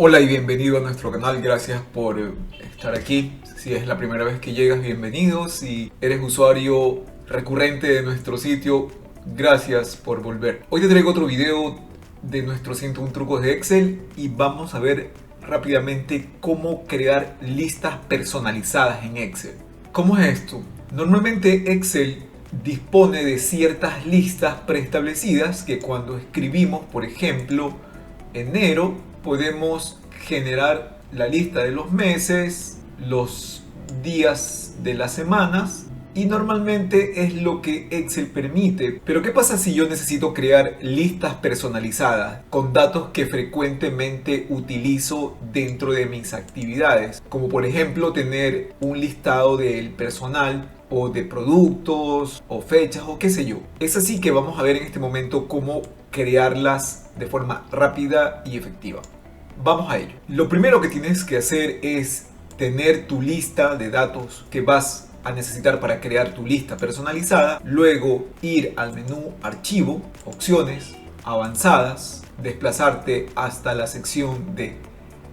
Hola y bienvenido a nuestro canal, gracias por estar aquí. Si es la primera vez que llegas, bienvenido. Si eres usuario recurrente de nuestro sitio, gracias por volver. Hoy te traigo otro video de nuestros 101 trucos de Excel y vamos a ver rápidamente cómo crear listas personalizadas en Excel. ¿Cómo es esto? Normalmente Excel dispone de ciertas listas preestablecidas que cuando escribimos, por ejemplo, enero, podemos generar la lista de los meses, los días de las semanas y normalmente es lo que Excel permite. Pero ¿qué pasa si yo necesito crear listas personalizadas con datos que frecuentemente utilizo dentro de mis actividades? Como por ejemplo tener un listado del personal o de productos o fechas o qué sé yo. Es así que vamos a ver en este momento cómo crearlas de forma rápida y efectiva. Vamos a ello. Lo primero que tienes que hacer es tener tu lista de datos que vas a necesitar para crear tu lista personalizada. Luego ir al menú Archivo, Opciones, Avanzadas, desplazarte hasta la sección de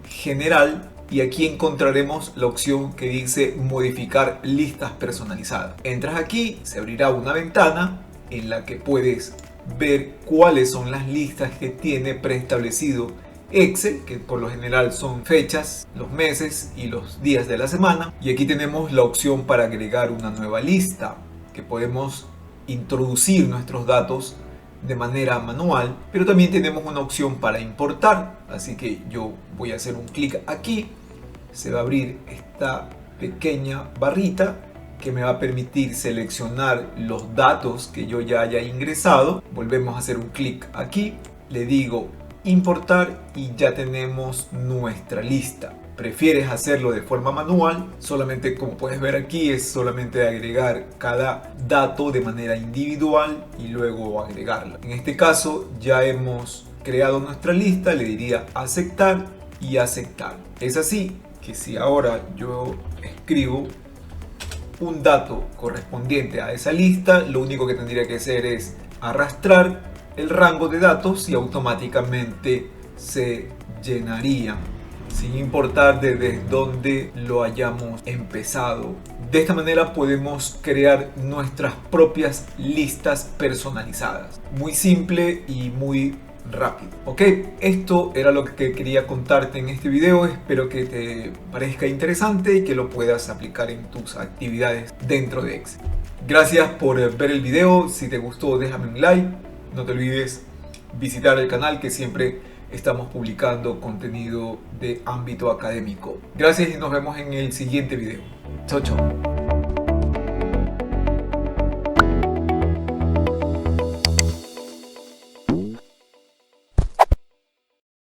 General y aquí encontraremos la opción que dice Modificar listas personalizadas. Entras aquí, se abrirá una ventana en la que puedes ver cuáles son las listas que tiene preestablecido Excel, que por lo general son fechas, los meses y los días de la semana. Y aquí tenemos la opción para agregar una nueva lista, que podemos introducir nuestros datos de manera manual, pero también tenemos una opción para importar. Así que yo voy a hacer un clic aquí, se va a abrir esta pequeña barrita que me va a permitir seleccionar los datos que yo ya haya ingresado. Volvemos a hacer un clic aquí, le digo importar y ya tenemos nuestra lista. ¿Prefieres hacerlo de forma manual? Solamente, como puedes ver aquí, es solamente agregar cada dato de manera individual y luego agregarla. En este caso ya hemos creado nuestra lista, le diría aceptar y aceptar. Es así que si ahora yo escribo un dato correspondiente a esa lista, lo único que tendría que hacer es arrastrar el rango de datos y automáticamente se llenaría sin importar desde dónde lo hayamos empezado. De esta manera podemos crear nuestras propias listas personalizadas. Muy simple y muy rápido. Ok, esto era lo que quería contarte en este video. Espero que te parezca interesante y que lo puedas aplicar en tus actividades dentro de Excel. Gracias por ver el video. Si te gustó, déjame un like. No te olvides visitar el canal, que siempre estamos publicando contenido de ámbito académico. Gracias y nos vemos en el siguiente video. Chao, chao.